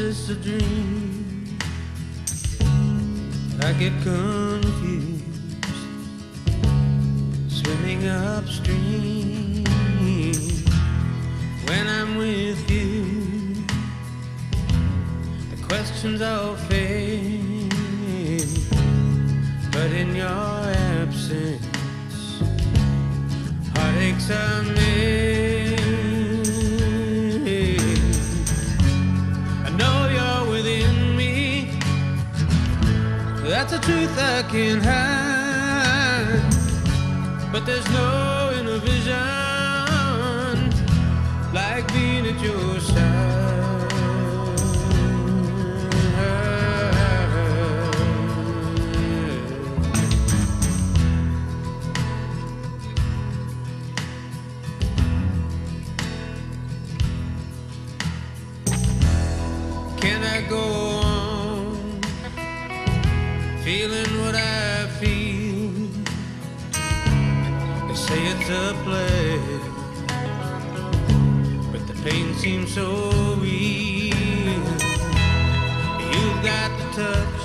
this a dream? I get confused, swimming upstream when I'm with you. The questions all fade, but in your absence, heartaches are made. I know you're within me, that's a truth I can't hide. But there's no inner vision like being at your side. Can I go on feeling what I feel? They say it's a play, but the pain seems so real. You've got the touch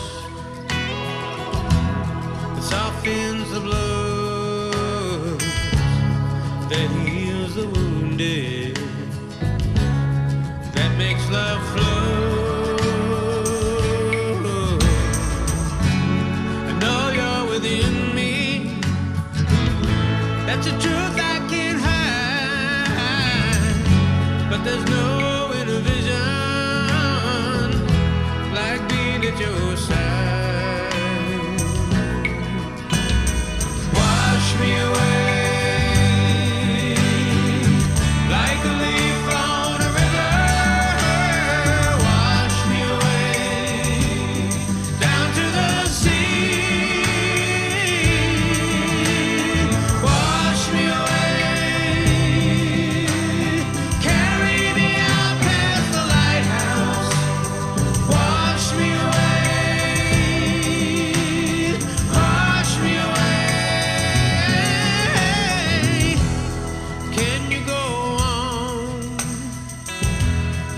that softens the blood, that heals the wounded, that makes love flow. That's a truth I can't hide, but there's no inner vision like being at your side. Wash me away like a leaf on a river. Wash me away down to the sea.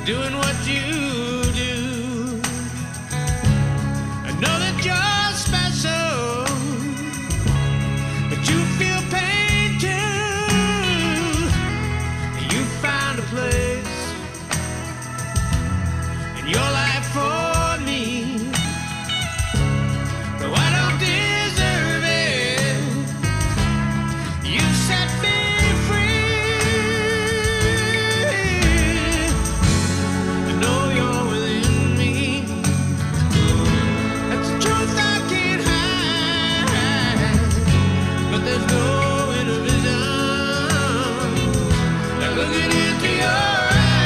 Doing what you do, I know that you're special, but you feel pain too. You found a place in your life for me, though I don't deserve it. You set me free. Looking into your eyes.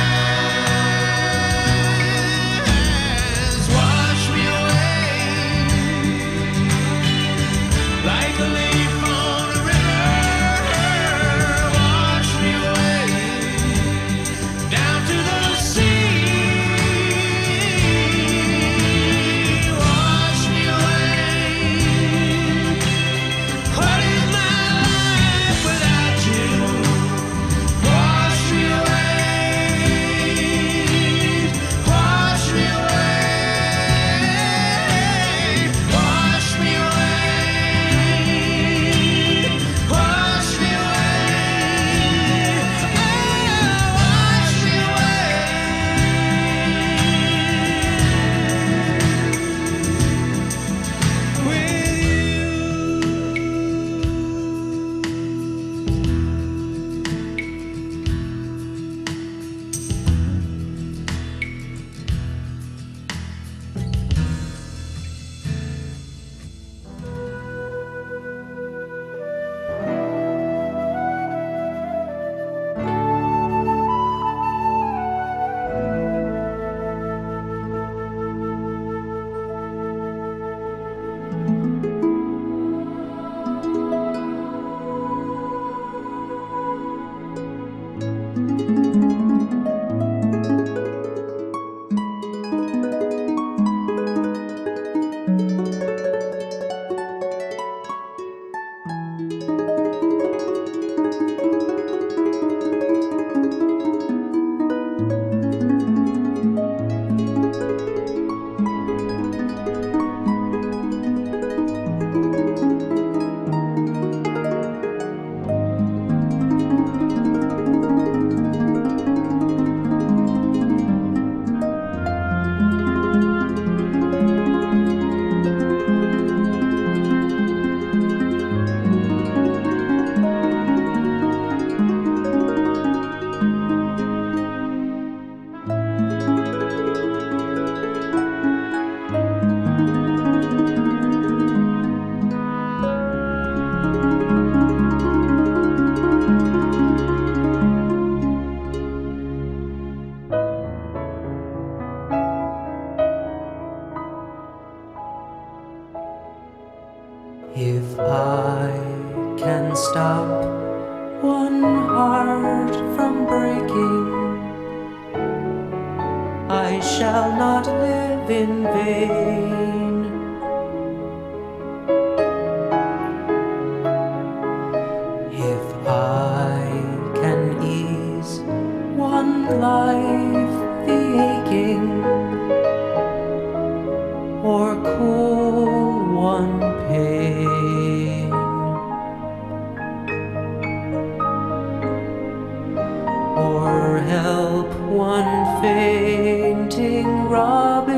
stop one heart from breaking, I shall not live in vain. If I can ease one life the aching, or cool one pain, or help one fainting robin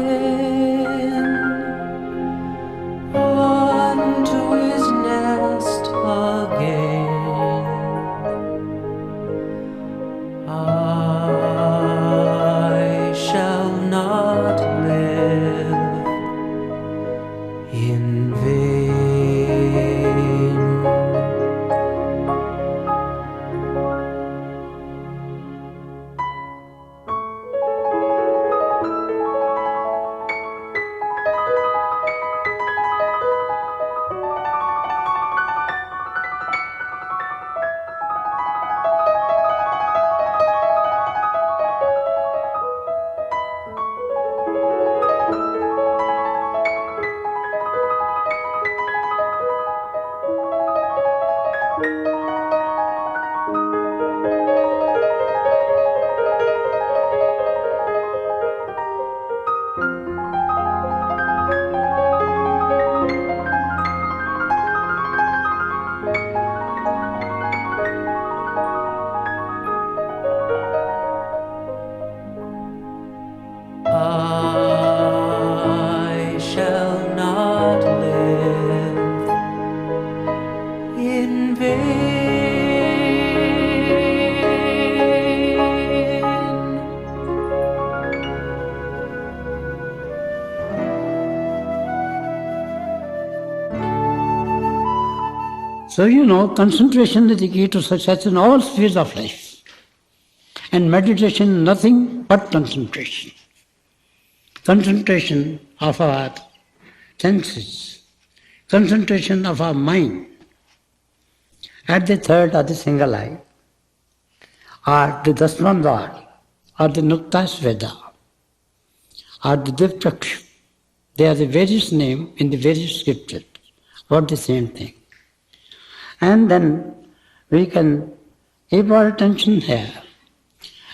unto his nest again, I shall not live in vain. I shall not live in vain. So concentration is the key to success in all spheres of life. And meditation, nothing but concentration. Concentration of our senses, concentration of our mind, at the third or the single eye, or the Dasmandwar, or the Nuktas Veda, or the Divchakshu. They are the various names in the various scriptures, what the same thing. And then we can keep our attention here,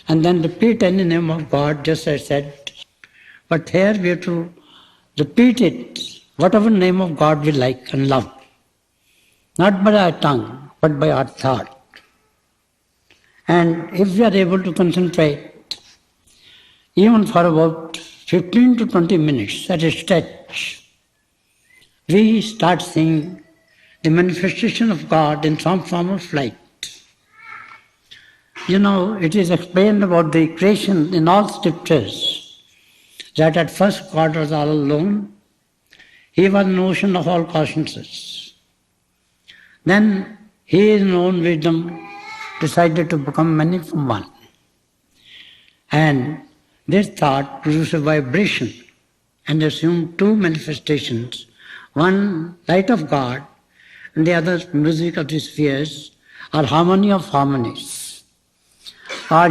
and then repeat any name of God, just as I said. But here we have to repeat it, whatever name of God we like and love. Not by our tongue, but by our thought. And if we are able to concentrate, even for about 15 to 20 minutes at a stretch, we start seeing the manifestation of God in some form of light. It is explained about the creation in all scriptures that at first God was all alone. He was in ocean of all consciousness. Then He in His own wisdom decided to become many from one. And this thought produced a vibration and assumed two manifestations, one light of God and the other music of the spheres, or harmony of harmonies, or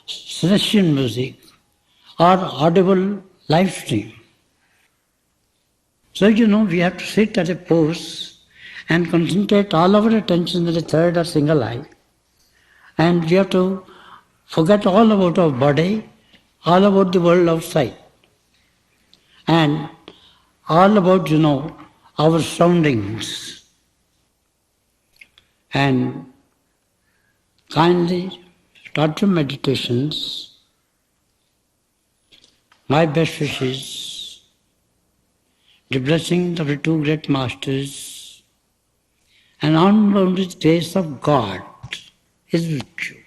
celestial music, or audible live stream. So we have to sit at a pose and concentrate all our attention in the third or single eye, and we have to forget all about our body, all about the world outside, and all about our surroundings. And kindly start your meditations. My best wishes, the blessings of the two great masters, and unbounded grace of God is with you.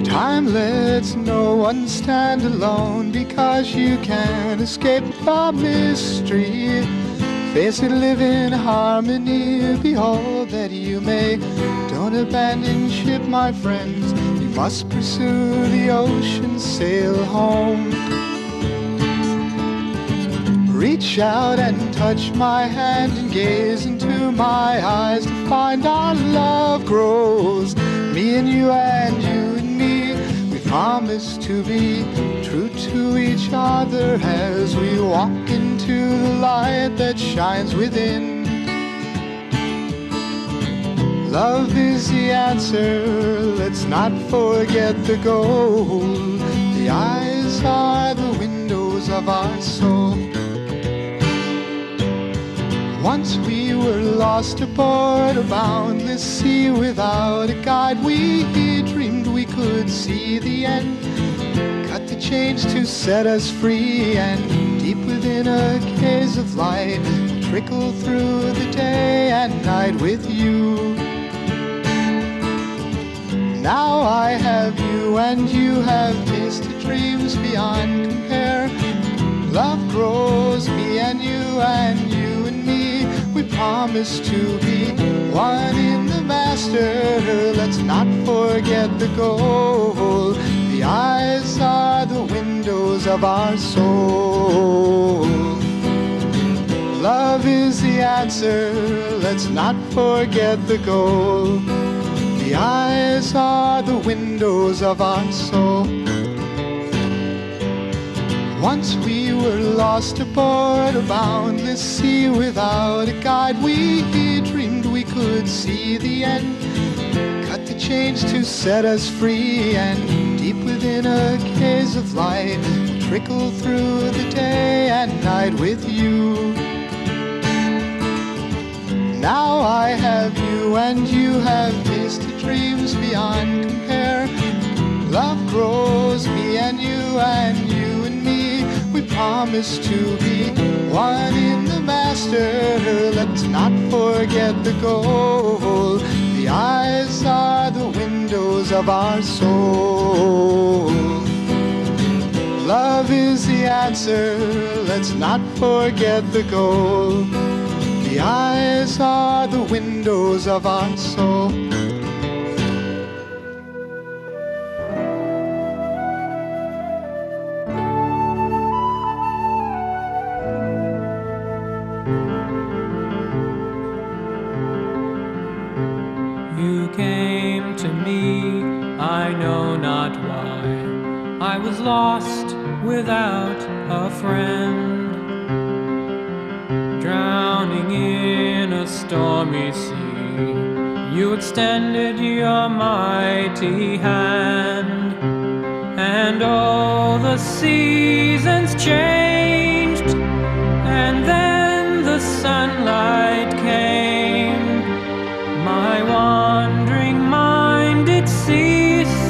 Time time lets no one stand alone, because you can't escape the mystery. Face it, live in harmony, behold that you may. Don't abandon ship, my friends, you must pursue the ocean, sail home. Reach out and touch my hand and gaze into my eyes to find our love grows. Me and you and me, we promise to be true to each other as we walk into the light that shines within. Love is the answer, let's not forget the goal. The eyes are the windows of our soul. Once we were lost aboard a boundless sea without a guide. We dreamed we could see the end, cut the chains to set us free, and deep within a haze of light, trickle through the day and night with you. Now I have you and you have tasted dreams beyond compare. Love grows, me and you and me, we promise to be one in the Master. Let's not forget the goal. The eyes are the windows of our soul. Love is the answer, let's not forget the goal. The eyes are the windows of our soul. Once we were lost aboard a boundless sea without a guide. We dreamed we could see the end, cut the chains to set us free, and deep within a haze of light, trickle through the day and night with you. Now I have you and you have tasted dreams beyond compare. Love grows, me and you and me, we promise to be one in the Master. Let's not forget the goal. The eyes are the windows of our soul. Love is the answer, let's not forget the goal. The eyes are the windows of our soul. You came to me, I know not why. I was lost without a friend, drowning in a stormy sea. You extended your mighty hand, and all the seasons changed, and then the sunlight came. My wandering mind did cease,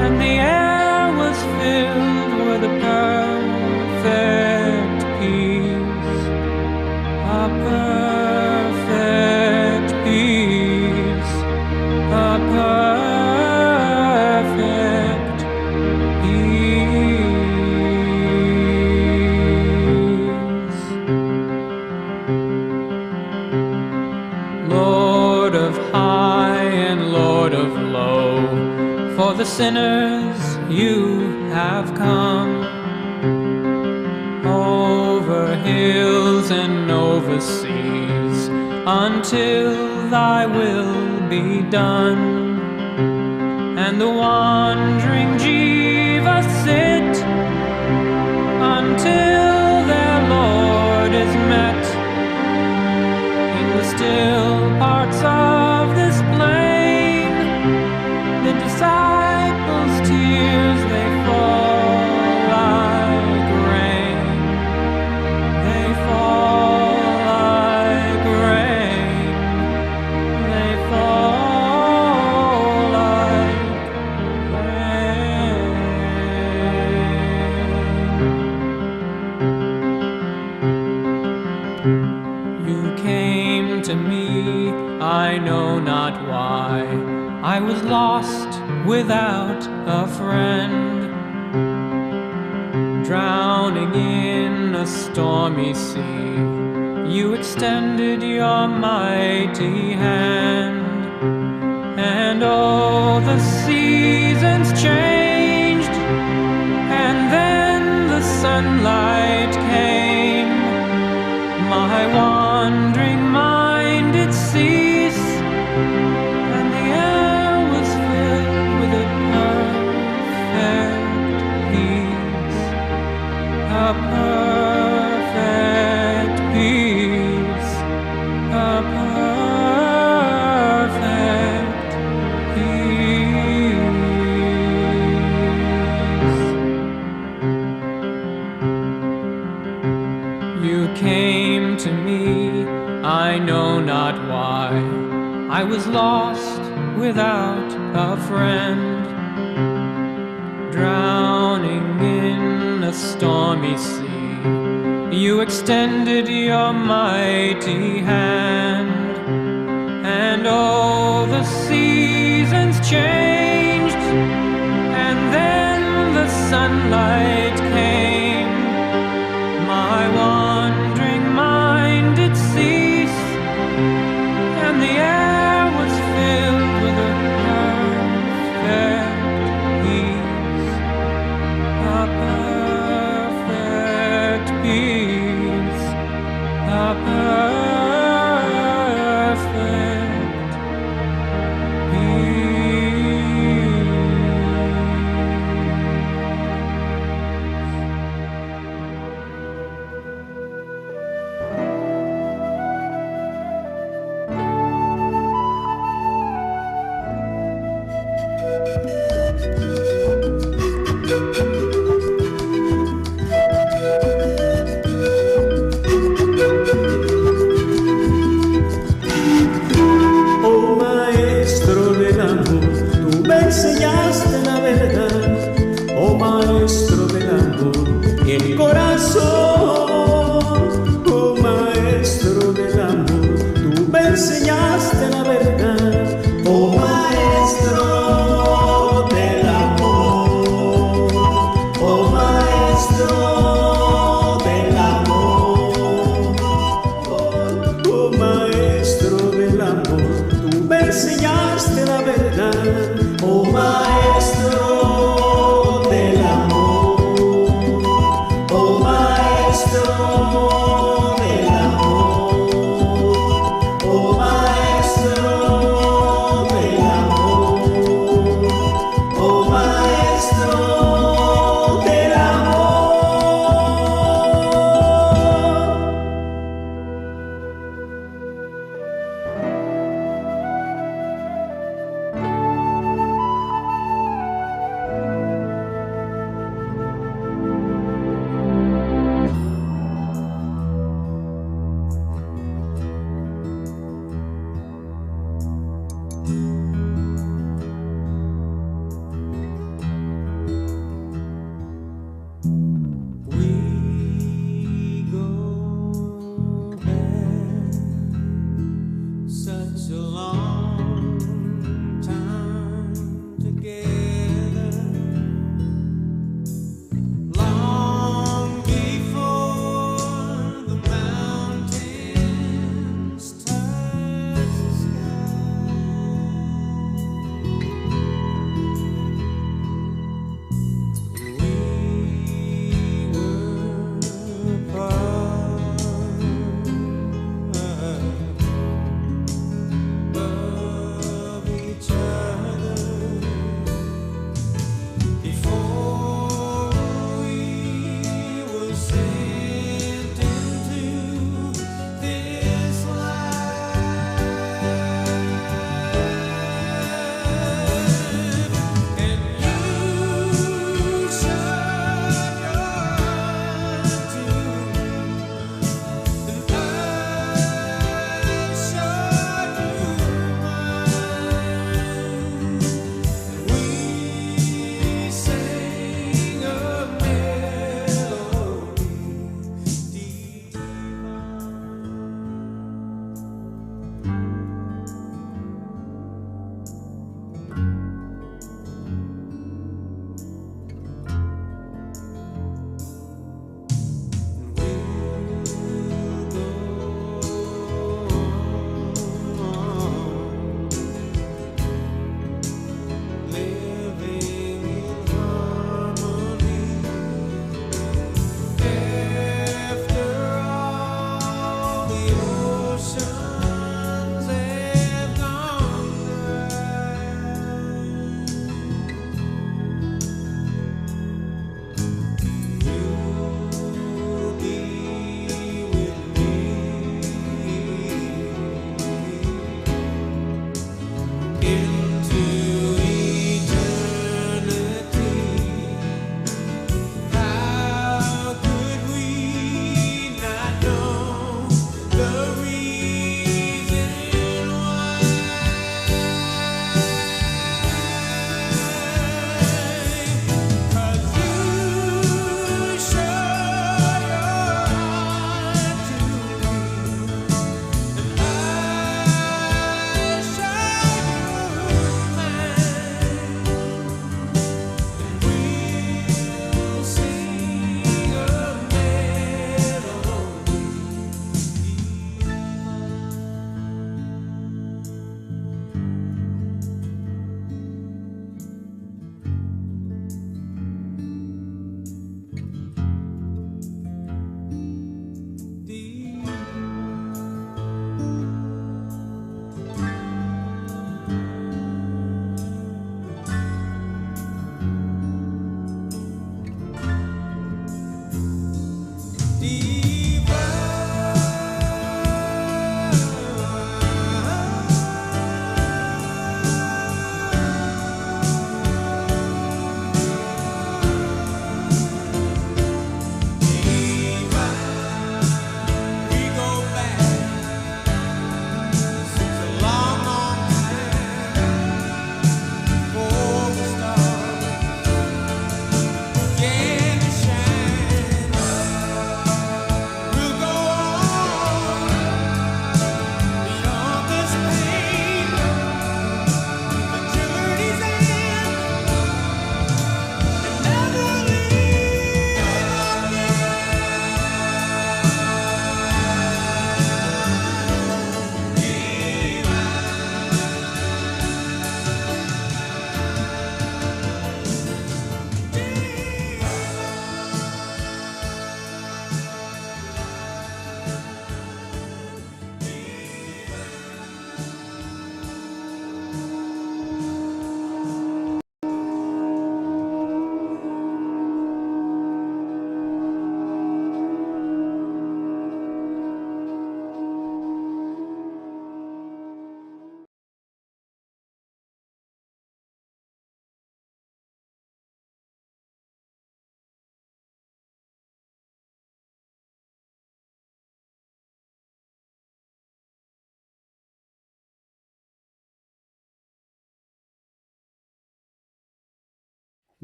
and the air was filled with a perfect peace, a perfect peace, a perfect peace. Lord of high and Lord of low, for the sinners you have come. Over hills and over seas, until thy will be done. And the wandering jivas sit until their Lord is met. In the still parts of this plain, the disciples' tears, they fall like rain. They fall like rain. They fall like rain. You came to me, lost without a friend, drowning in a stormy sea. You extended your mighty hand, and all the seasons changed, and then the sunlight came. My wandering mind did cease, and the air was filled with a perfect peace, a perfect peace, a perfect peace. You came to me, I know not why. I was lost without a friend, drowning in a stormy sea. You extended your mighty hand, and all the seasons changed, and then the sunlight came. My wandering mind did cease, and the air was filled with a perfect peace, a perfect peace, a perfect peace.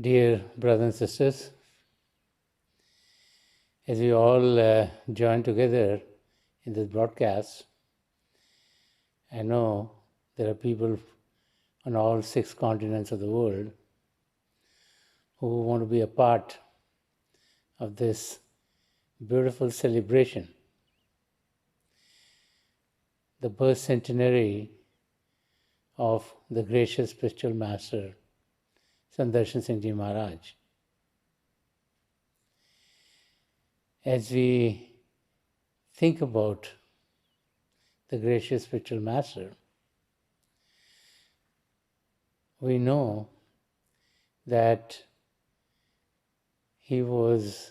Dear brothers and sisters, as we all join together in this broadcast, I know there are people on all 6 continents of the world who want to be a part of this beautiful celebration, the birth centenary of the gracious spiritual master, Sant Rajinder Singh Maharaj. As we think about the gracious spiritual master, we know that he was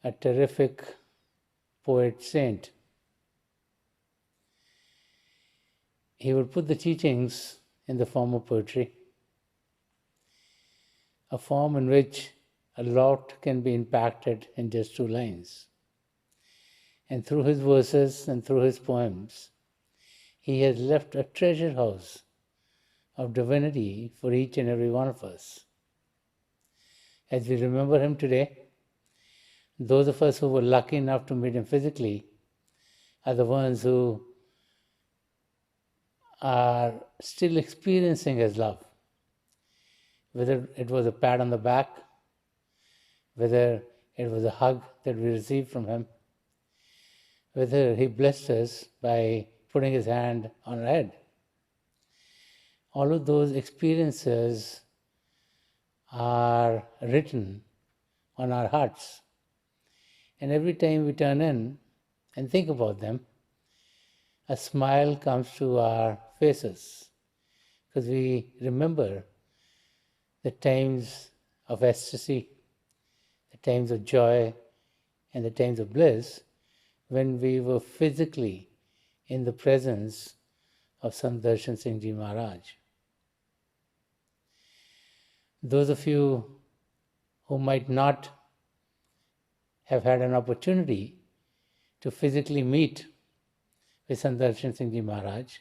a terrific poet saint. He would put the teachings in the form of poetry, a form in which a lot can be impacted in just 2 lines. And through his verses and through his poems, he has left a treasure house of divinity for each and every one of us. As we remember him today, those of us who were lucky enough to meet him physically are the ones who are still experiencing his love. Whether it was a pat on the back, whether it was a hug that we received from him, whether he blessed us by putting his hand on our head. All of those experiences are written on our hearts. And every time we turn in and think about them, a smile comes to our faces because we remember the times of ecstasy, the times of joy, and the times of bliss when we were physically in the presence of Sant Darshan Singh Ji Maharaj. Those of you who might not have had an opportunity to physically meet with Sant Darshan Singh Ji Maharaj,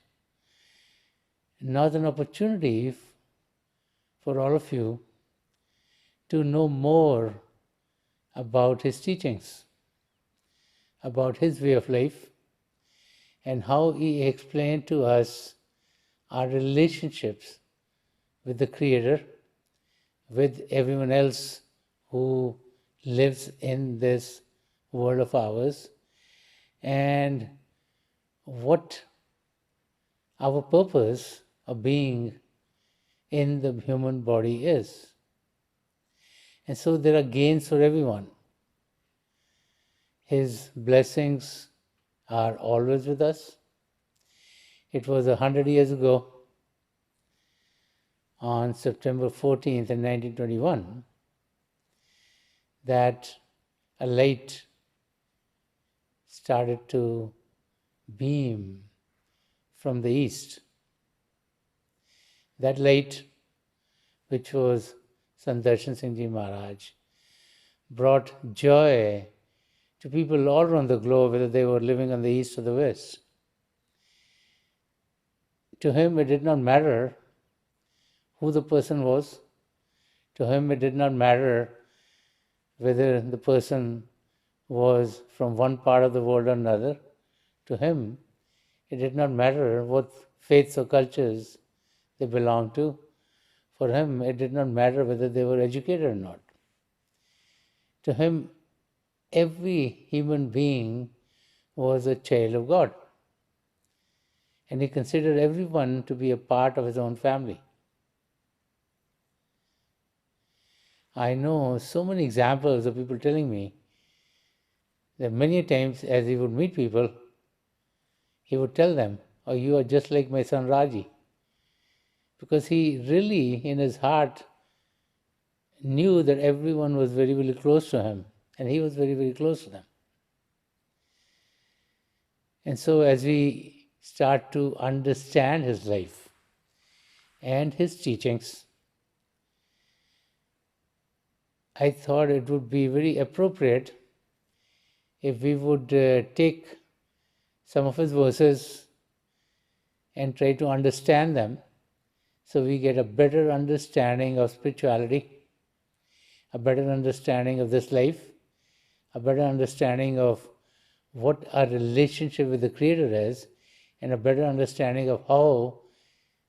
now an opportunity for all of you to know more about his teachings, about his way of life, and how he explained to us our relationships with the Creator, with everyone else who lives in this world of ours, and what our purpose of being in the human body is. And so there are gains for everyone. His blessings are always with us. It was 100 years ago, on September 14th in 1921, that a light started to beam from the east. That light, which was Sant Darshan Singh Ji Maharaj, brought joy to people all around the globe, whether they were living on the east or the west. To him, it did not matter who the person was. To him, it did not matter whether the person was from one part of the world or another. To him, it did not matter what faiths or cultures they belonged to. For him, it did not matter whether they were educated or not. To him, every human being was a child of God. And he considered everyone to be a part of his own family. I know so many examples of people telling me that many times as he would meet people, he would tell them, "Oh, you are just like my son Raji." Because he really, in his heart, knew that everyone was very, very close to him, and he was very, very close to them. And so as we start to understand his life and his teachings, I thought it would be very appropriate if we would take some of his verses and try to understand them so we get a better understanding of spirituality, a better understanding of this life, a better understanding of what our relationship with the Creator is, and a better understanding of how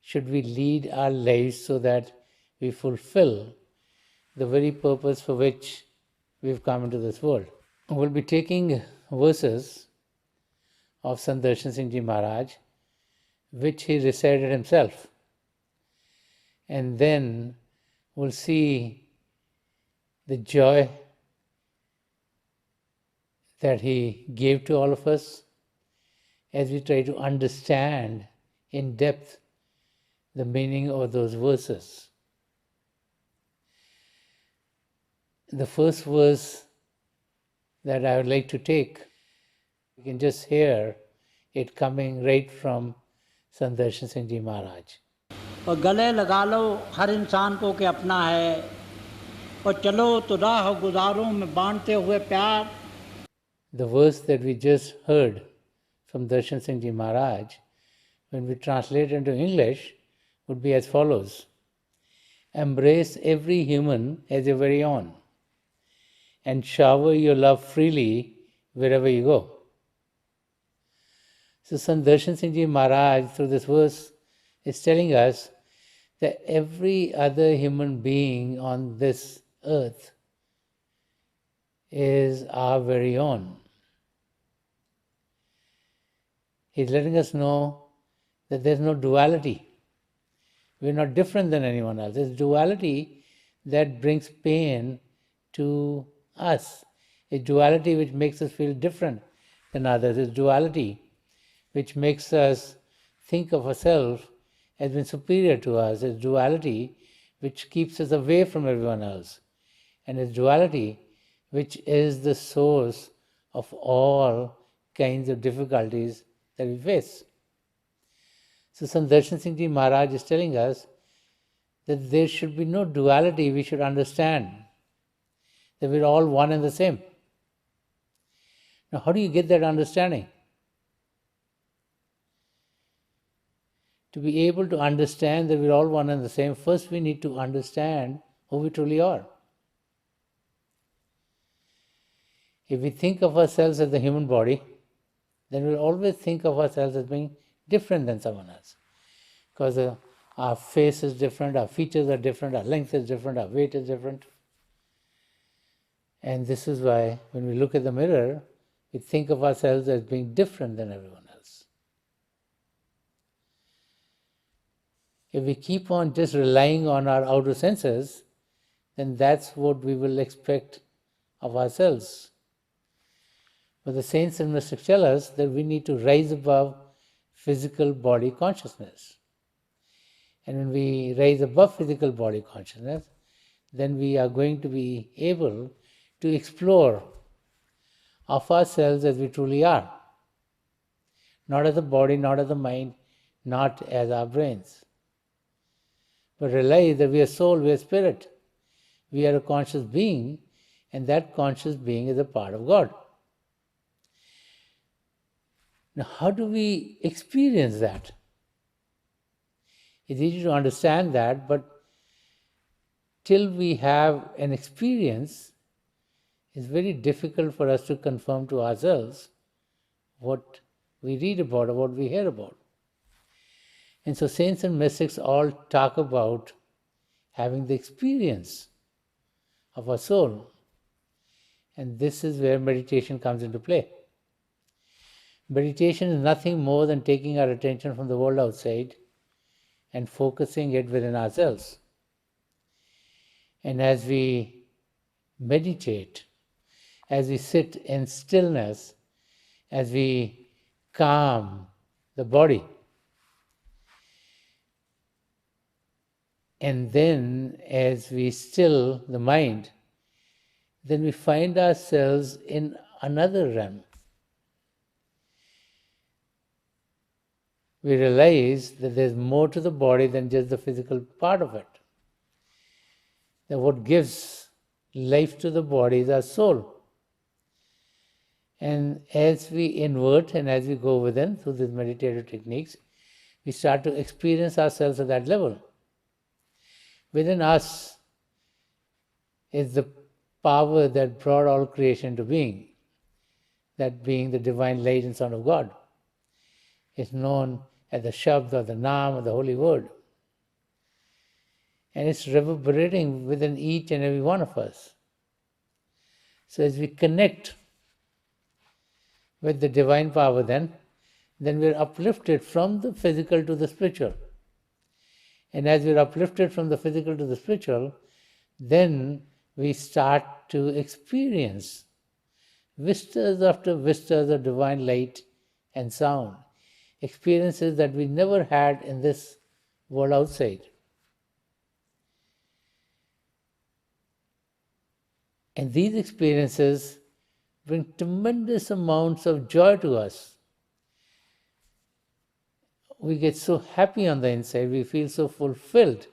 should we lead our lives so that we fulfill the very purpose for which we've come into this world. We'll be taking verses of Sant Darshan Singh Ji Maharaj, which he recited himself. And then we'll see the joy that he gave to all of us as we try to understand in depth the meaning of those verses. The first verse that I would like to take, you can just hear it coming right from Sant Darshan Singh Ji Maharaj. और गले लगा लो हर इंसान को कि अपना है और चलो तो राह गुजारों में बांटते हुए प्यार. The verse that we just heard from Darshan Singh Ji Maharaj, when we translate into English, would be as follows: embrace every human as your very own and shower your love freely wherever you go. So Sant Darshan Singh Ji Maharaj, through this verse, is telling us that every other human being on this earth is our very own. He's letting us know that there's no duality. We're not different than anyone else. It's duality that brings pain to us. It's duality which makes us feel different than others. It's duality which makes us think of ourselves as being superior to us. It's duality which keeps us away from everyone else. And it's duality which is the source of all kinds of difficulties that we face. So Sant Darshan Singh Ji Maharaj is telling us that there should be no duality. We should understand that we're all one and the same. Now, how do you get that understanding? To be able to understand that we're all one and the same, first we need to understand who we truly are. If we think of ourselves as the human body, then we'll always think of ourselves as being different than someone else. Because our face is different, our features are different, our length is different, our weight is different. And this is why when we look at the mirror, we think of ourselves as being different than everyone else. If we keep on just relying on our outer senses, then that's what we will expect of ourselves. But the saints and mystics tell us that we need to rise above physical body consciousness. And when we rise above physical body consciousness, then we are going to be able to explore of ourselves as we truly are. Not as a body, not as a mind, not as our brains. But realize that we are soul, we are spirit. We are a conscious being, and that conscious being is a part of God. Now, how do we experience that? It's easy to understand that, but till we have an experience, it's very difficult for us to confirm to ourselves what we read about or what we hear about. And so saints and mystics all talk about having the experience of our soul. And this is where meditation comes into play. Meditation is nothing more than taking our attention from the world outside and focusing it within ourselves. And as we meditate, as we sit in stillness, as we calm the body, and then as we still the mind, then we find ourselves in another realm. We realize that there's more to the body than just the physical part of it. That what gives life to the body is our soul. And as we invert and as we go within through these meditative techniques, we start to experience ourselves at that level. Within us is the power that brought all creation to being, that being the divine light and Son of God. It's known as the Shabd or the Naam or the Holy Word. And it's reverberating within each and every one of us. So as we connect with the divine power then we're uplifted from the physical to the spiritual. And as we're uplifted from the physical to the spiritual, then we start to experience vistas after vistas of divine light and sound, experiences that we never had in this world outside. And these experiences bring tremendous amounts of joy to us. We get so happy on the inside, we feel so fulfilled,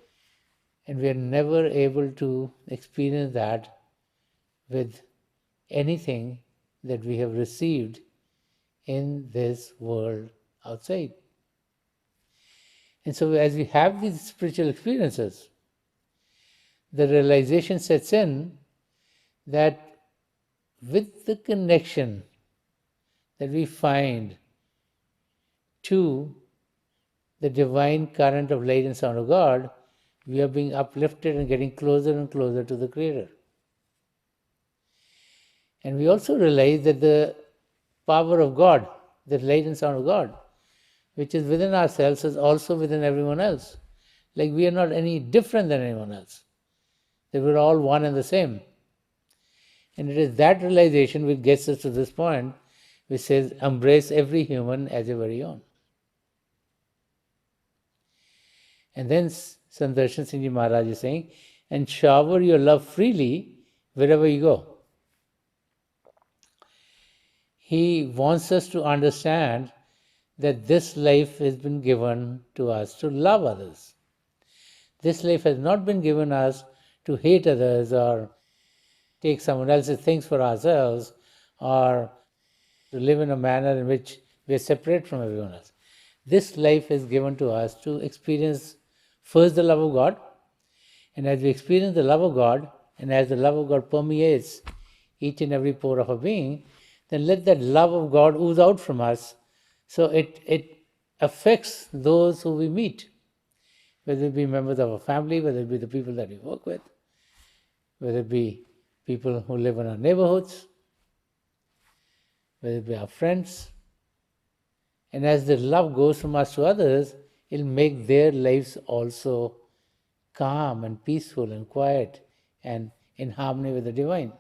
and we are never able to experience that with anything that we have received in this world outside. And so as we have these spiritual experiences, the realization sets in that with the connection that we find to the divine current of light and sound of God, we are being uplifted and getting closer and closer to the Creator. And we also realize that the power of God, the light and sound of God, which is within ourselves, is also within everyone else. Like we are not any different than anyone else. That we're all one and the same. And it is that realization which gets us to this point, which says, embrace every human as your very own. And then Sant Darshan Singh Ji Maharaj is saying, and shower your love freely wherever you go. He wants us to understand that this life has been given to us to love others. This life has not been given us to hate others or take someone else's things for ourselves or to live in a manner in which we are separate from everyone else. This life is given to us to experience first the love of God, and as we experience the love of God, and as the love of God permeates each and every pore of our being, then let that love of God ooze out from us so it affects those who we meet, whether it be members of our family, whether it be the people that we work with, whether it be people who live in our neighborhoods, whether it be our friends. And as the love goes from us to others, it'll make their lives also calm and peaceful and quiet and in harmony with the divine.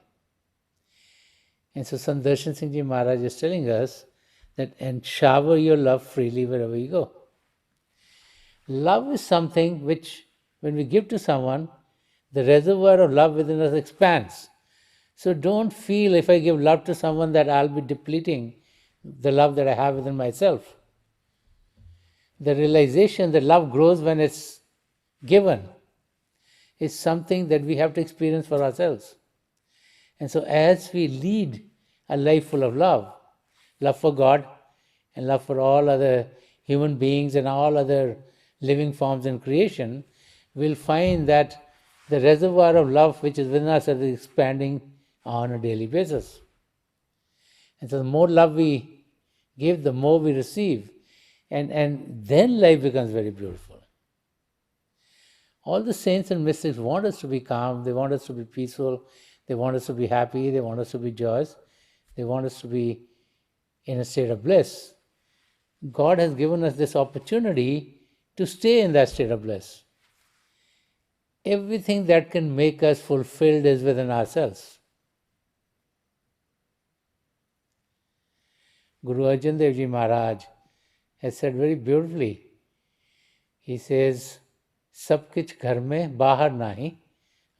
And so Sant Darshan Singh Ji Maharaj is telling us that, and shower your love freely wherever you go. Love is something which, when we give to someone, the reservoir of love within us expands. So don't feel if I give love to someone that I'll be depleting the love that I have within myself. The realization that love grows when it's given is something that we have to experience for ourselves. And so as we lead a life full of love for God and love for all other human beings and all other living forms in creation, we'll find that the reservoir of love which is within us is expanding on a daily basis. And so the more love we give, the more we receive. And then life becomes very beautiful. All the saints and mystics want us to be calm, they want us to be peaceful, they want us to be happy, they want us to be joyous, they want us to be in a state of bliss. God has given us this opportunity to stay in that state of bliss. Everything that can make us fulfilled is within ourselves. Guru Arjan Dev Ji Maharaj has said very beautifully. He says, Sab kich ghar mein, bahar nahi,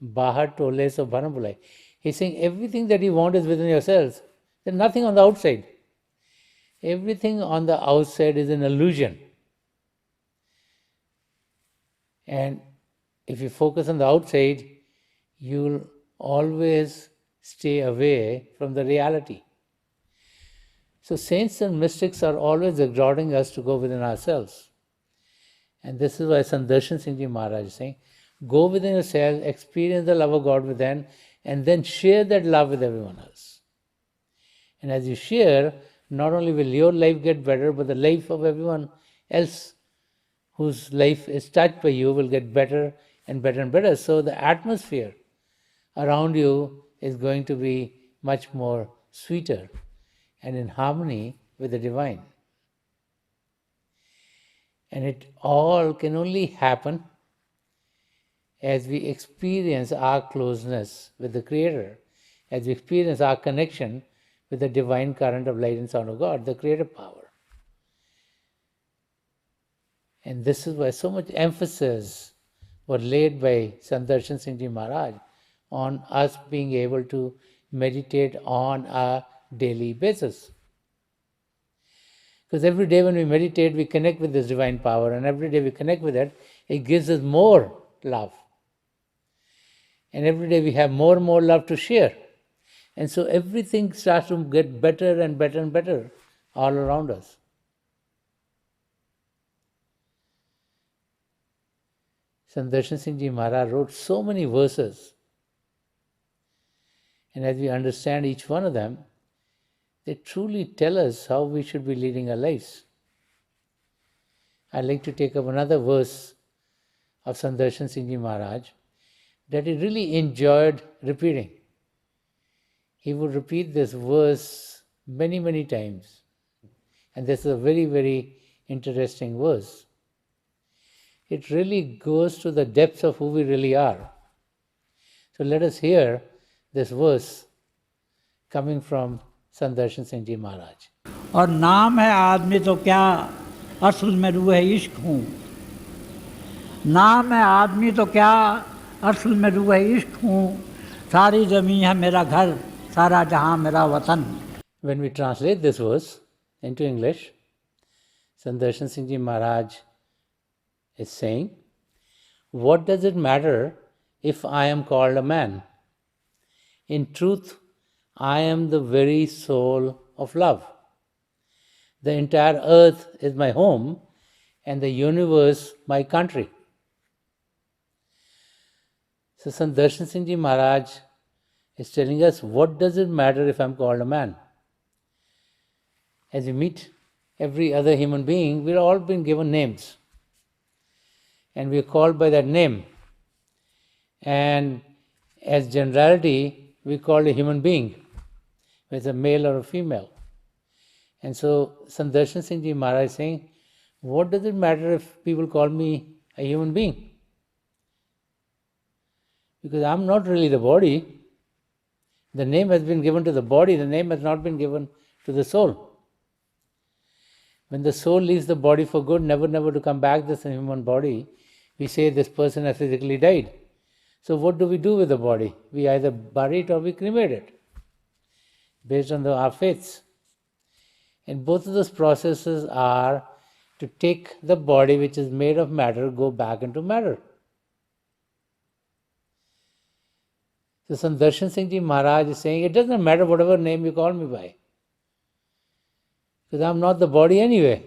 bahar tole so bharam bulai. He's saying everything that you want is within yourselves. There's nothing on the outside. Everything on the outside is an illusion. And if you focus on the outside, you'll always stay away from the reality. So saints and mystics are always exhorting us to go within ourselves. And this is why Sant Darshan Singh Ji Maharaj is saying, Go within yourself, experience the love of God within, and then share that love with everyone else. And as you share, not only will your life get better, but the life of everyone else whose life is touched by you will get better and better and better. So the atmosphere around you is going to be much more sweeter and in harmony with the divine. And it all can only happen as we experience our closeness with the Creator, as we experience our connection with the divine current of light and sound of God, the creative power. And this is why so much emphasis was laid by Sant Darshan Singh Ji Maharaj on us being able to meditate on a daily basis. Because every day when we meditate, we connect with this divine power, and every day we connect with it, it gives us more love. And every day we have more and more love to share. And so everything starts to get better and better and better all around us. Sant Darshan Singh Ji Maharaj wrote so many verses. And as we understand each one of them, they truly tell us how we should be leading our lives. I'd like to take up another verse of Sant Darshan Singh Ji Maharaj that he really enjoyed repeating. He would repeat this verse many, many times. And this is a very, very interesting verse. It really goes to the depths of who we really are. So let us hear this verse coming from Sant Darshan Singh Ji Maharaj. और नाम है आदमी तो क्या असल में रूह इश्क हूँ, नाम है आदमी तो क्या असल में रूह इश्क हूँ, सारी ज़मीन है मेरा घर, सारा जहाँ मेरा वतन. When we translate this verse into English, Sant Darshan Singh Ji Maharaj is saying, what does it matter if I am called a man? In truth, I am the very soul of love. The entire earth is my home and the universe my country. So Sant Darshan Singh Ji Maharaj is telling us, what does it matter if I'm called a man? As we meet every other human being, we're all been given names. And we're called by that name. And as generality, we call a human being, whether it's a male or a female. And so Sant Darshan Singh Ji Maharaj is saying, what does it matter if people call me a human being? Because I'm not really the body. The name has been given to the body, the name has not been given to the soul. When the soul leaves the body for good, never to come back, this human body, we say this person has physically died. So what do we do with the body? We either bury it or we cremate it, based on our faiths. And both of those processes are to take the body which is made of matter, go back into matter. So Sant Darshan Singh Ji Maharaj is saying, it doesn't matter whatever name you call me by, because I'm not the body anyway.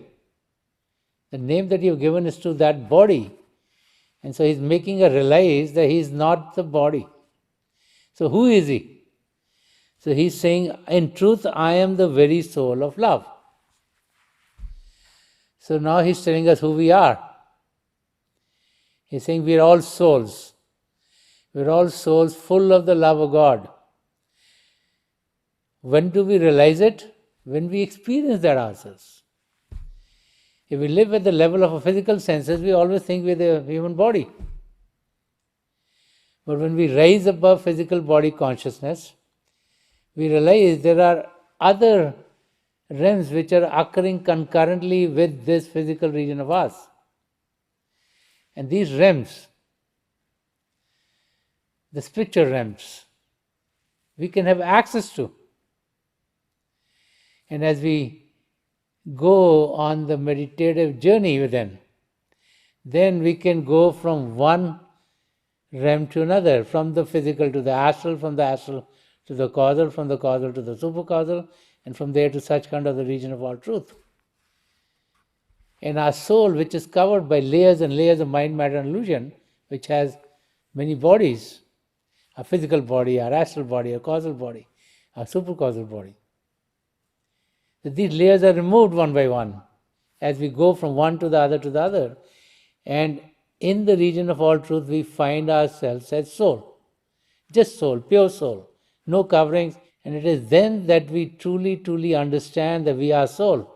The name that you've given is to that body. And so he's making her realize that he's not the body. So who is he? So he's saying, in truth, I am the very soul of love. So now he's telling us who we are. He's saying we're all souls. We're all souls full of the love of God. When do we realize it? When we experience that ourselves. If we live at the level of our physical senses, we always think we're the human body. But when we rise above physical body consciousness, we realize there are other realms which are occurring concurrently with this physical region of ours. And these realms, the spiritual realms, we can have access to. And as we go on the meditative journey within, then we can go from one realm to another, from the physical to the astral, from the astral to the causal, from the causal to the supercausal, and from there to such kind of the region of all truth. And our soul, which is covered by layers and layers of mind, matter and illusion, which has many bodies, our physical body, our astral body, our causal body, our supercausal body. That these layers are removed one by one as we go from one to the other to the other. And in the region of all truth, we find ourselves as soul. Just soul, pure soul, no coverings. And it is then that we truly, truly understand that we are soul,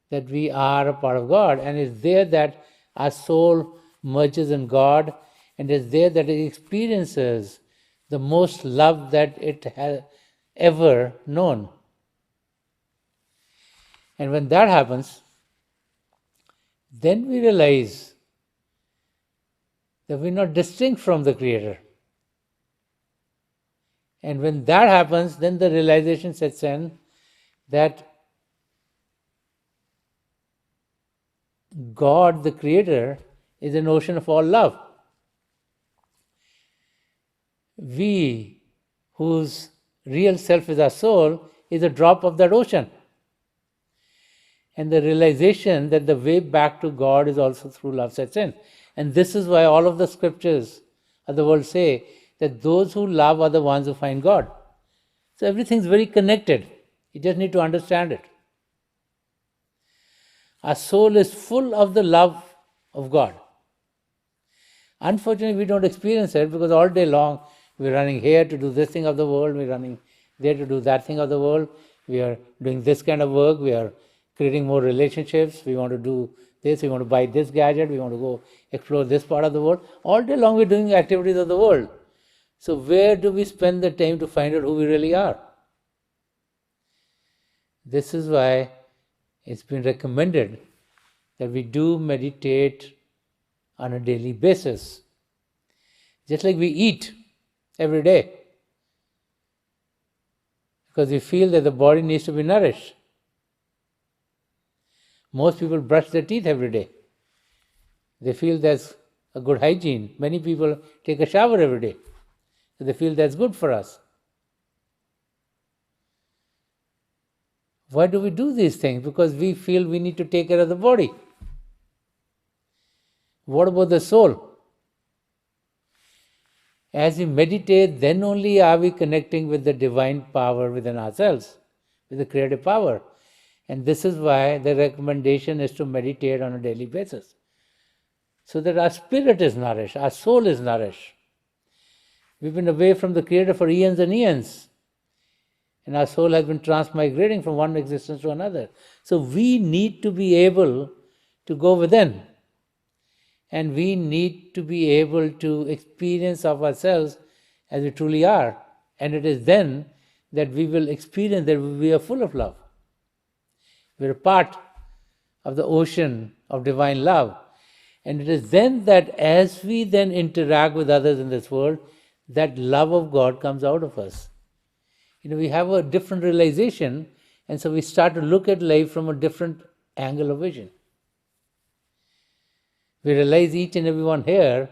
that we are a part of God. And it's there that our soul merges in God, and it's there that it experiences the most love that it has ever known. And when that happens, then we realize that we're not distinct from the Creator. And when that happens, then the realization sets in that God, the Creator, is an ocean of all love. We, whose real self is our soul, is a drop of that ocean. And the realization that the way back to God is also through love sets in. And this is why all of the scriptures of the world say that those who love are the ones who find God. So everything's very connected. You just need to understand it. Our soul is full of the love of God. Unfortunately, we don't experience it because all day long we're running here to do this thing of the world, we're running there to do that thing of the world, we are doing this kind of work, we are creating more relationships, we want to do this, we want to buy this gadget, we want to go explore this part of the world. All day long we're doing activities of the world. So where do we spend the time to find out who we really are? This is why it's been recommended that we do meditate on a daily basis. Just like we eat every day. Because we feel that the body needs to be nourished. Most people brush their teeth every day. They feel that's a good hygiene. Many people take a shower every day. So they feel that's good for us. Why do we do these things? Because we feel we need to take care of the body. What about the soul? As we meditate, then only are we connecting with the divine power within ourselves, with the creative power. And this is why the recommendation is to meditate on a daily basis. So that our spirit is nourished, our soul is nourished. We've been away from the Creator for eons and eons. And our soul has been transmigrating from one existence to another. So we need to be able to go within. And we need to be able to experience of ourselves as we truly are. And it is then that we will experience that we are full of love. We're a part of the ocean of divine love. And it is then that as we then interact with others in this world, that love of God comes out of us. We have a different realization, and so we start to look at life from a different angle of vision. We realize each and every one here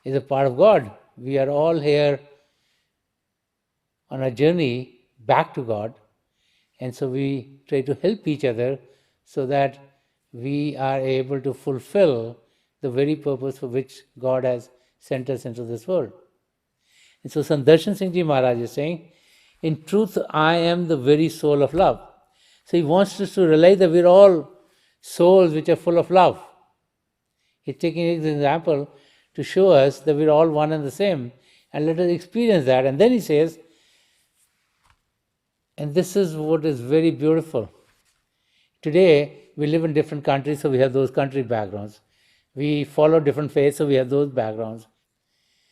is a part of God. We are all here on a journey back to God, and so we try to help each other so that we are able to fulfill the very purpose for which God has sent us into this world. And so Sant Darshan Singh Ji Maharaj is saying, in truth, I am the very soul of love. So he wants us to realize that we're all souls which are full of love. He's taking his example to show us that we're all one and the same, and let us experience that. And then he says, and this is what is very beautiful. Today, we live in different countries, so we have those country backgrounds. We follow different faiths, so we have those backgrounds.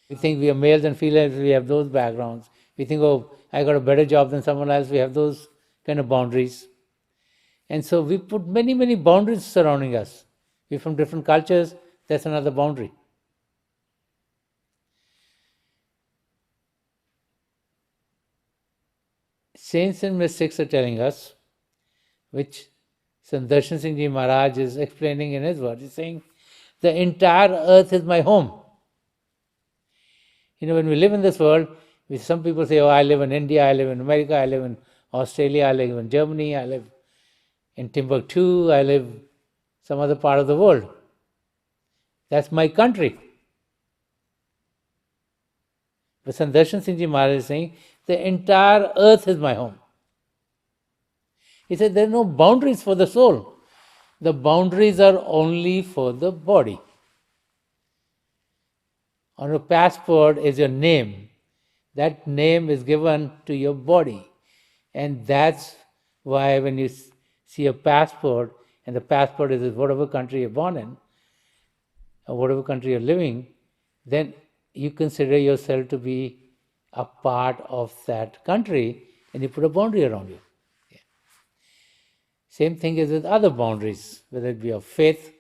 We think we are males and females, we have those backgrounds. We think, oh, I got a better job than someone else, we have those kind of boundaries. And so we put many, many boundaries surrounding us. We're from different cultures, that's another boundary. Saints and mystics are telling us, which Sant Darshan Singh Ji Maharaj is explaining in his words, he's saying, the entire earth is my home. When we live in this world, some people say, oh, I live in India, I live in America, I live in Australia, I live in Germany, I live in Timbuktu, I live some other part of the world. That's my country. But Sant Darshan Singh Ji Maharaj is saying, the entire earth is my home. He said there are no boundaries for the soul. The boundaries are only for the body. On your passport is your name. That name is given to your body. And that's why when you see a passport, and the passport is whatever country you're born in, or whatever country you're living, then you consider yourself to be a part of that country, and you put a boundary around you. Yeah. Same thing is with other boundaries, whether it be of faith,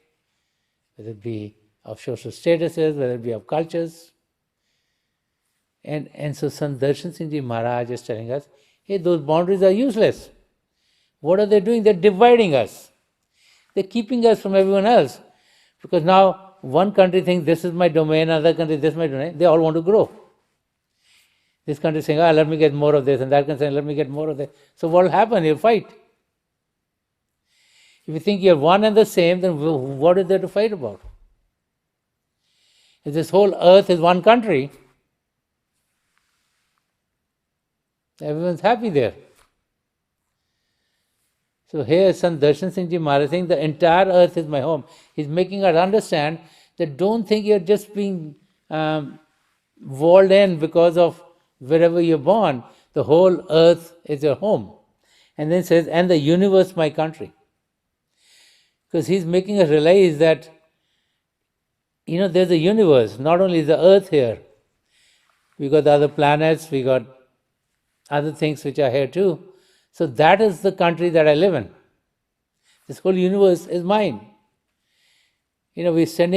whether it be of social statuses, whether it be of cultures. And so Sant Darshan Singh Ji Maharaj is telling us, hey, those boundaries are useless. What are they doing? They're dividing us. They're keeping us from everyone else. Because now one country thinks this is my domain, another country this is my domain. They all want to grow. This country is saying, let me get more of this, and that country saying, let me get more of that. So what will happen? You'll fight. If you think you're one and the same, then what is there to fight about? If this whole earth is one country, everyone's happy there. So here Sant Darshan Singh Ji Maharaj is saying the entire earth is my home. He's making us understand that don't think you're just being walled in because of wherever you're born. The whole earth is your home. And then says, and the universe my country. Because he's making us realize that, there's a universe, not only is the earth here. We got the other planets, we got other things which are here too. So that is the country that I live in. This whole universe is mine. We've sent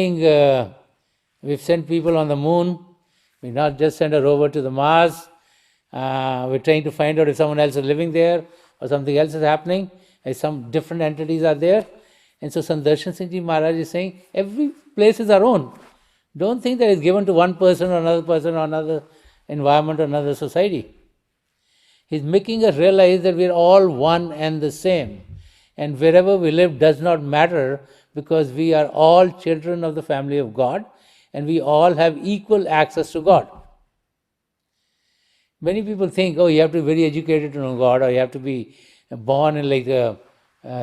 people on the moon. We not just sent a rover to the Mars. We're trying to find out if someone else is living there or something else is happening, if some different entities are there. And so Sant Darshan Singh Ji Maharaj is saying, every place is our own. Don't think that it's given to one person or another environment or another society. He's making us realize that we're all one and the same. And wherever we live does not matter, because we are all children of the family of God, and we all have equal access to God. Many people think, you have to be very educated to know God, or you have to be born in like a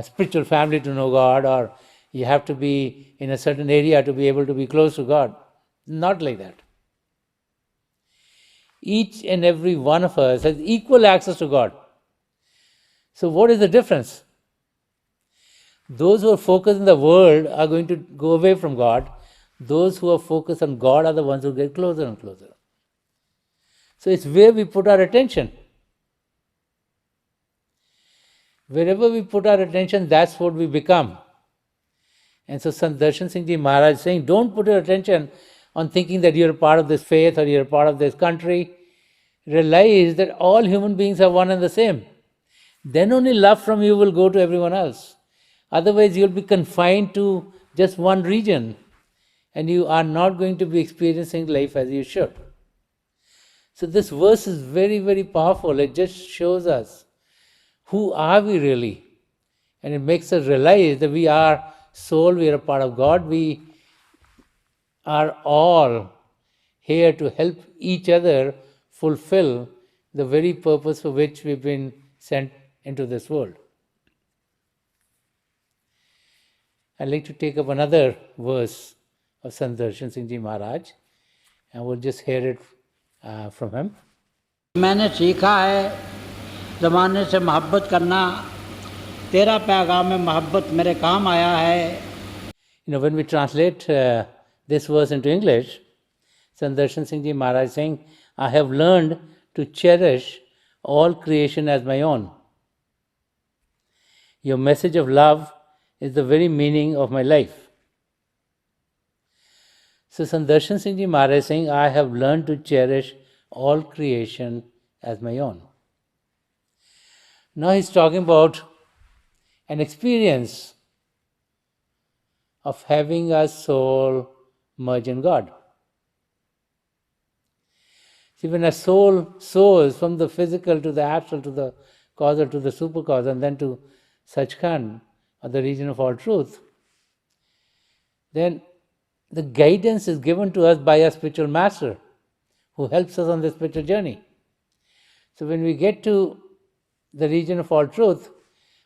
spiritual family to know God, or you have to be in a certain area to be able to be close to God. Not like that. Each and every one of us has equal access to God. So what is the difference? Those who are focused in the world are going to go away from God. Those who are focused on God are the ones who get closer and closer. So it's where we put our attention. Wherever we put our attention, that's what we become. And so Sant Darshan Singh Ji Maharaj is saying, don't put your attention on thinking that you're a part of this faith or you're a part of this country. Realize that all human beings are one and the same. Then only love from you will go to everyone else. Otherwise, you'll be confined to just one region, and you are not going to be experiencing life as you should. So this verse is very, very powerful. It just shows us who are we really. And it makes us realize that we are soul, we are a part of God. We are all here to help each other fulfill the very purpose for which we've been sent into this world. I'd like to take up another verse of Sant Darshan Singh Ji Maharaj, and we'll just hear it from him. मैंने सीखा है ज़माने से मोहब्बत करना, तेरा पैगाम में मोहब्बत मेरे काम आया है. When we translate this verse into English, Sant Darshan Singh Ji Maharaj is saying, I have learned to cherish all creation as my own. Your message of love is the very meaning of my life. So Sant Darshan Singh Ji Maharaj is saying, I have learned to cherish all creation as my own. Now he's talking about an experience of having a soul merge in God. See, when a soul soars from the physical to the astral, to the causal, to the supercausal, and then to Sachkhand, or the region of all truth, then the guidance is given to us by a spiritual master who helps us on this spiritual journey. So when we get to the region of all truth,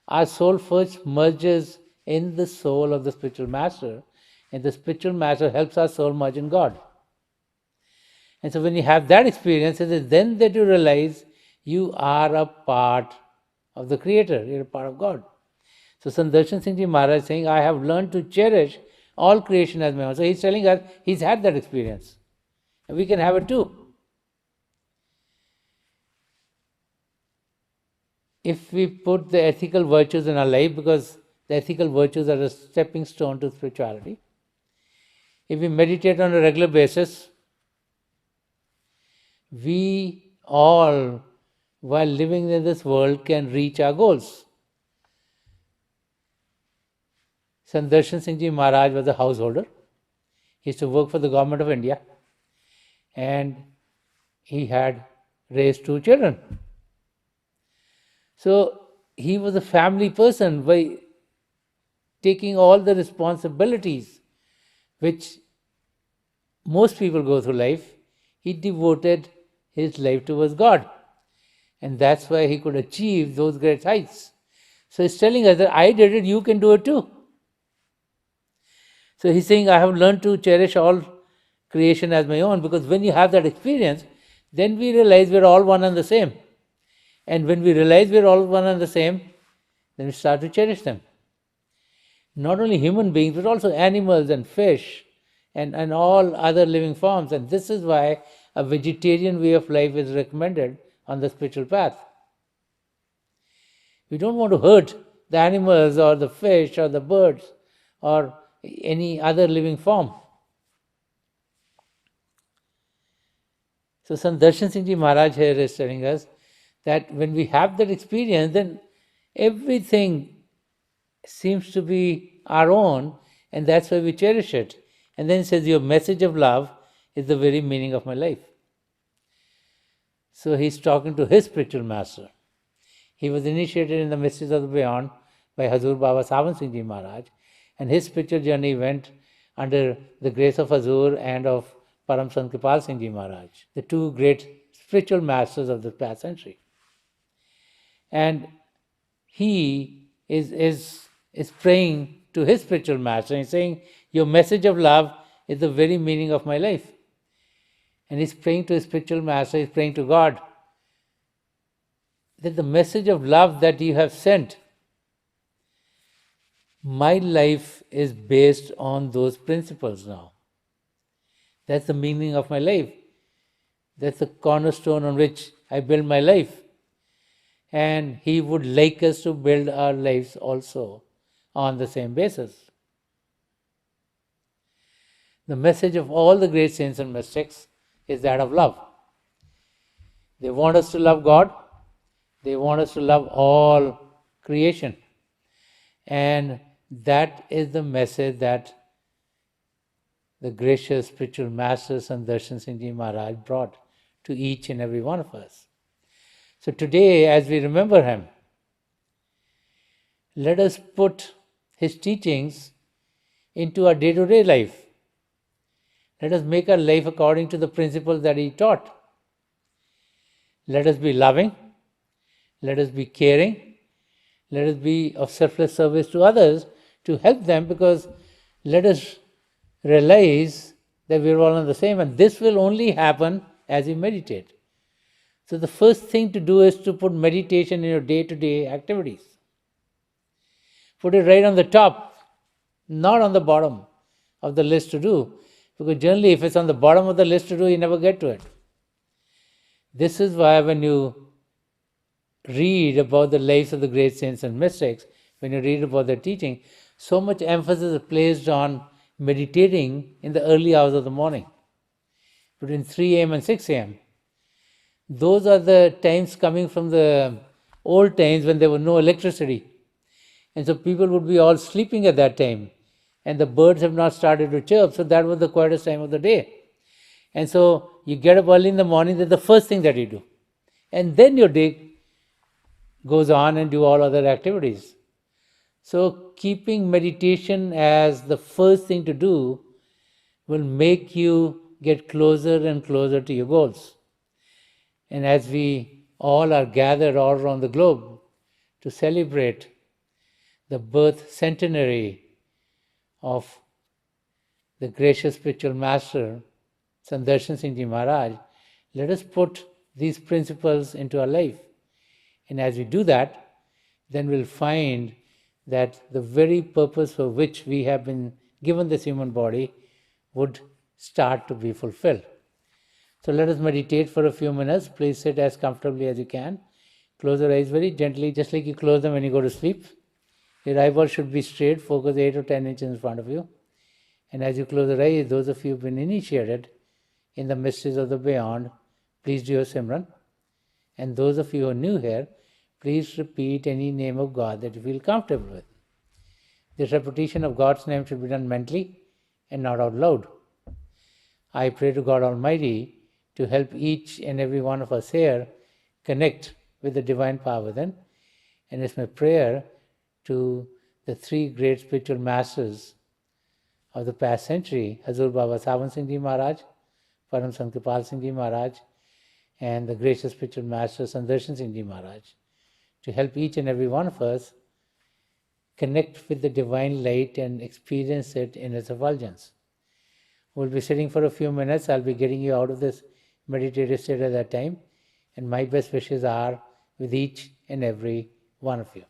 our soul first merges in the soul of the spiritual master, and the spiritual master helps our soul merge in God. And so when you have that experience, it is then that you realize you are a part of the Creator, you're a part of God. So Sant Darshan Singh Ji Maharaj is saying, I have learned to cherish all creation as my own. So he's telling us he's had that experience. And we can have it too. If we put the ethical virtues in our life, because the ethical virtues are a stepping stone to spirituality, if we meditate on a regular basis, we all, while living in this world, can reach our goals. Sant Darshan Singh Ji Maharaj was a householder. He used to work for the government of India, and he had raised 2 children. So he was a family person by taking all the responsibilities which most people go through life. He devoted his life towards God, and that's why he could achieve those great heights. So he's telling us that I did it, you can do it too. So he's saying, I have learned to cherish all creation as my own, because when you have that experience, then we realize we're all one and the same. And when we realize we're all one and the same, then we start to cherish them. Not only human beings, but also animals and fish and all other living forms. And this is why a vegetarian way of life is recommended on the spiritual path. We don't want to hurt the animals or the fish or the birds or any other living form. So Sant Darshan Singh Ji Maharaj here is telling us that when we have that experience, then everything seems to be our own, and that's why we cherish it. And then he says, your message of love is the very meaning of my life. So he's talking to his spiritual master. He was initiated in the mysteries of the beyond by Hazur Baba Sawan Singh Ji Maharaj, and his spiritual journey went under the grace of Hazur and of Param Sant Kripal Singh Ji Maharaj, the 2 great spiritual masters of the past century. And he is praying to his spiritual master. He's saying, your message of love is the very meaning of my life. And he's praying to his spiritual master, he's praying to God, that the message of love that you have sent, my life is based on those principles now. That's the meaning of my life. That's the cornerstone on which I build my life. And he would like us to build our lives also on the same basis. The message of all the great saints and mystics is that of love. They want us to love God. They want us to love all creation. And that is the message that the gracious spiritual master Sant Darshan Singh Ji Maharaj brought to each and every one of us. So today, as we remember him, let us put his teachings into our day-to-day life. Let us make our life according to the principles that he taught. Let us be loving. Let us be caring. Let us be of selfless service to others to help them, because let us realize that we're all on the same, and this will only happen as you meditate. So the first thing to do is to put meditation in your day-to-day activities. Put it right on the top, not on the bottom of the list to do. Because generally if it's on the bottom of the list to do, you never get to it. This is why when you read about the lives of the great saints and mystics, when you read about their teaching, so much emphasis is placed on meditating in the early hours of the morning, between 3 a.m. and 6 a.m. Those are the times coming from the old times when there was no electricity. And so people would be all sleeping at that time. And the birds have not started to chirp, so that was the quietest time of the day. And so you get up early in the morning, that's the first thing that you do. And then your day goes on and do all other activities. So keeping meditation as the first thing to do will make you get closer and closer to your goals. And as we all are gathered all around the globe to celebrate the birth centenary of the gracious spiritual master, Sant Darshan Singh Ji Maharaj, let us put these principles into our life. And as we do that, then we'll find that the very purpose for which we have been given this human body would start to be fulfilled. So let us meditate for a few minutes. Please sit as comfortably as you can. Close your eyes very gently, just like you close them when you go to sleep. Your eyeballs should be straight, focus 8 or 10 inches in front of you. And as you close your eyes, those of you who have been initiated in the mysteries of the beyond, please do your Simran. And those of you who are new here, please repeat any name of God that you feel comfortable with. This repetition of God's name should be done mentally and not out loud. I pray to God Almighty to help each and every one of us here connect with the divine power within. And it's my prayer to the three great spiritual masters of the past century, Hazur Baba Sawan Singh Ji Maharaj, Param Sant Kripal Singh Ji Maharaj, and the gracious spiritual master Sant Darshan Singh Ji Maharaj, to help each and every one of us connect with the divine light and experience it in its effulgence. We'll be sitting for a few minutes. I'll be getting you out of this meditative state at that time, and my best wishes are with each and every one of you.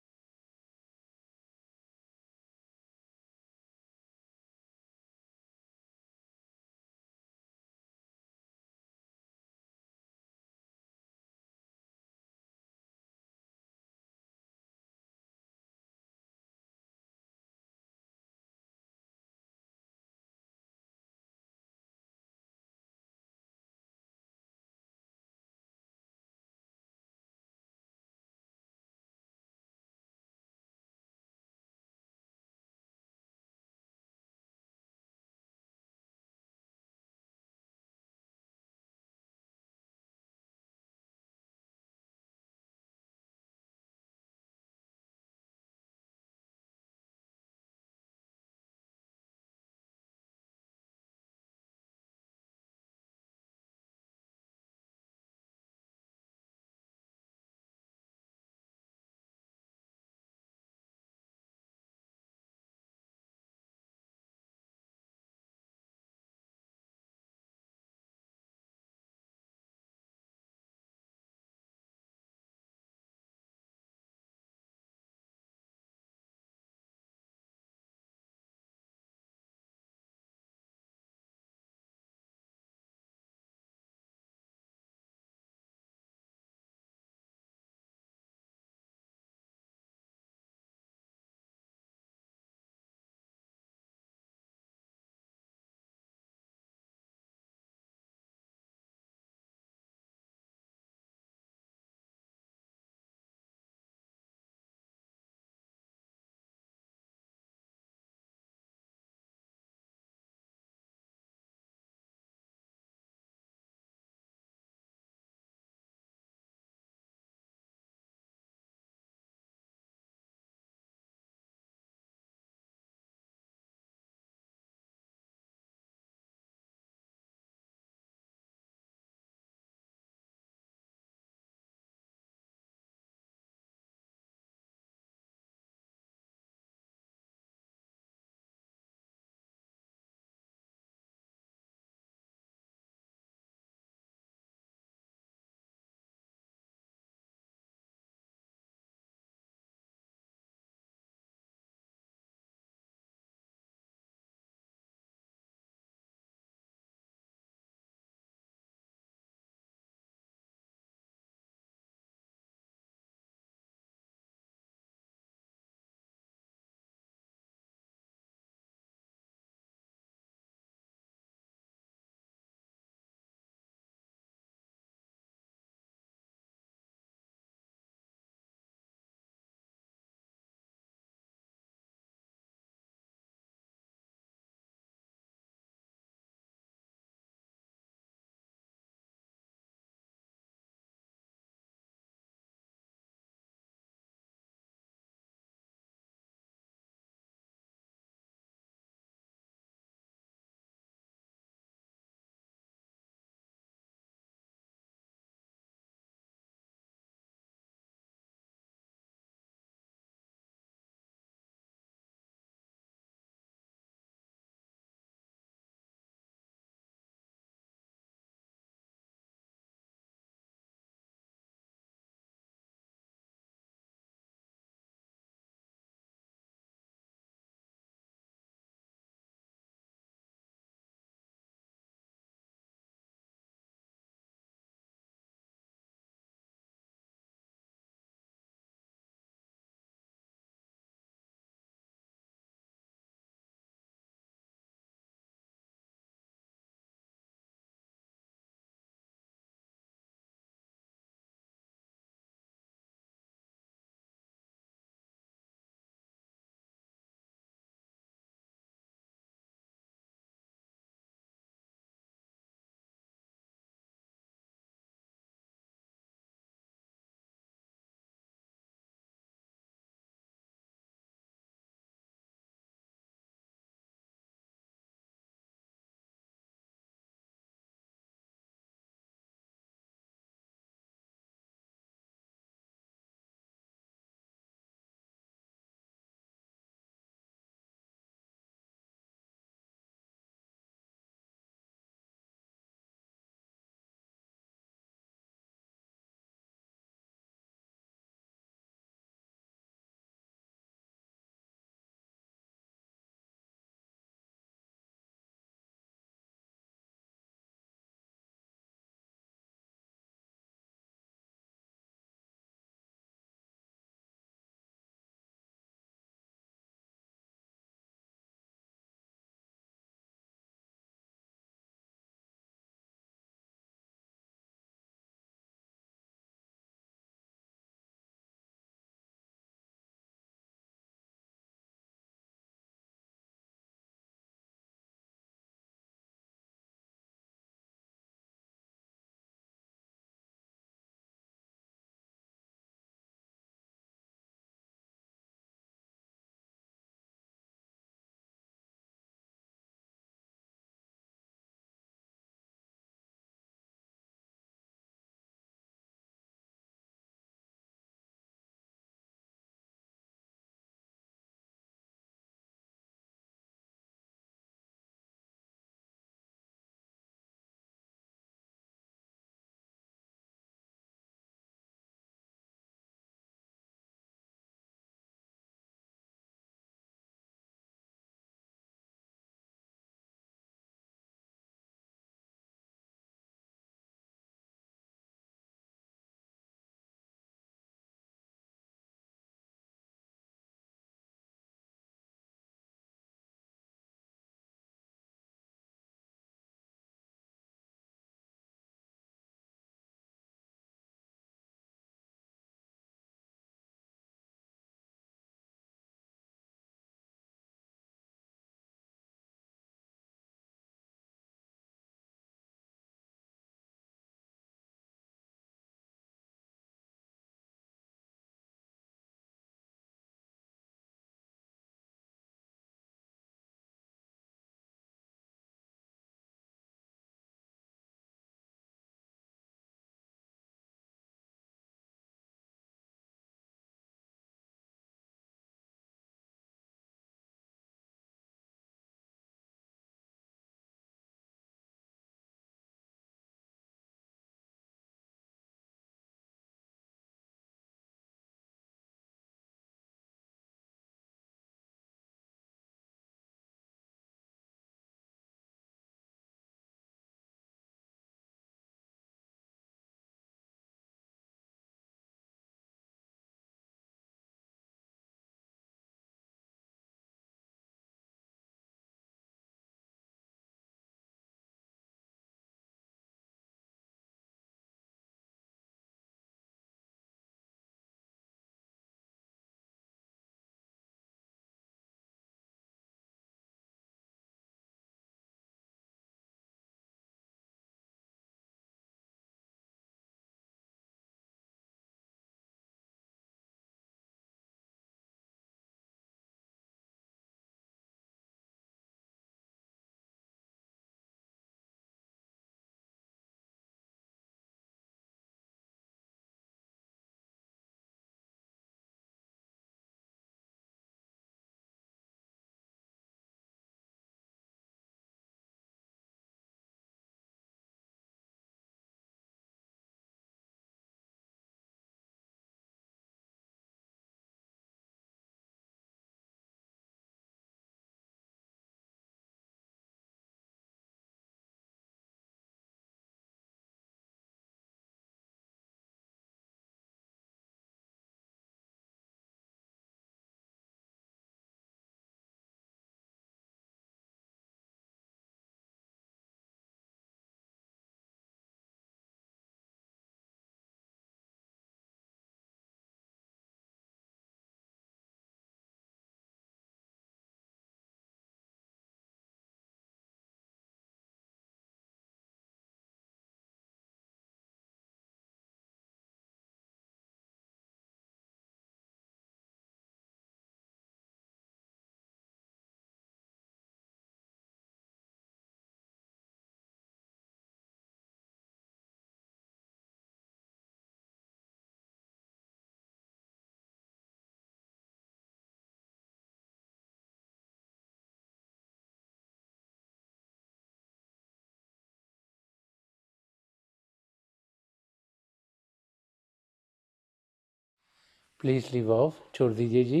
Please leave off. छोड़ दीजिए जी.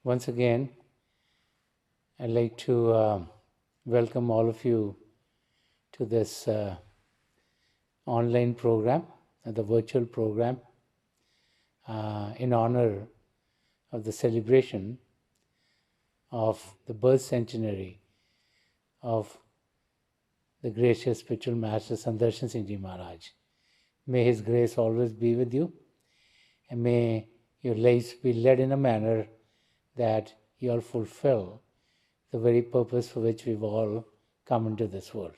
Once again, I'd like to welcome all of you to this online program, the virtual program, in honor of the celebration of the birth centenary of the gracious spiritual master Sant Rajinder Singh Ji Maharaj. May his grace always be with you, and may your lives be led in a manner that you all fulfill the very purpose for which we've all come into this world.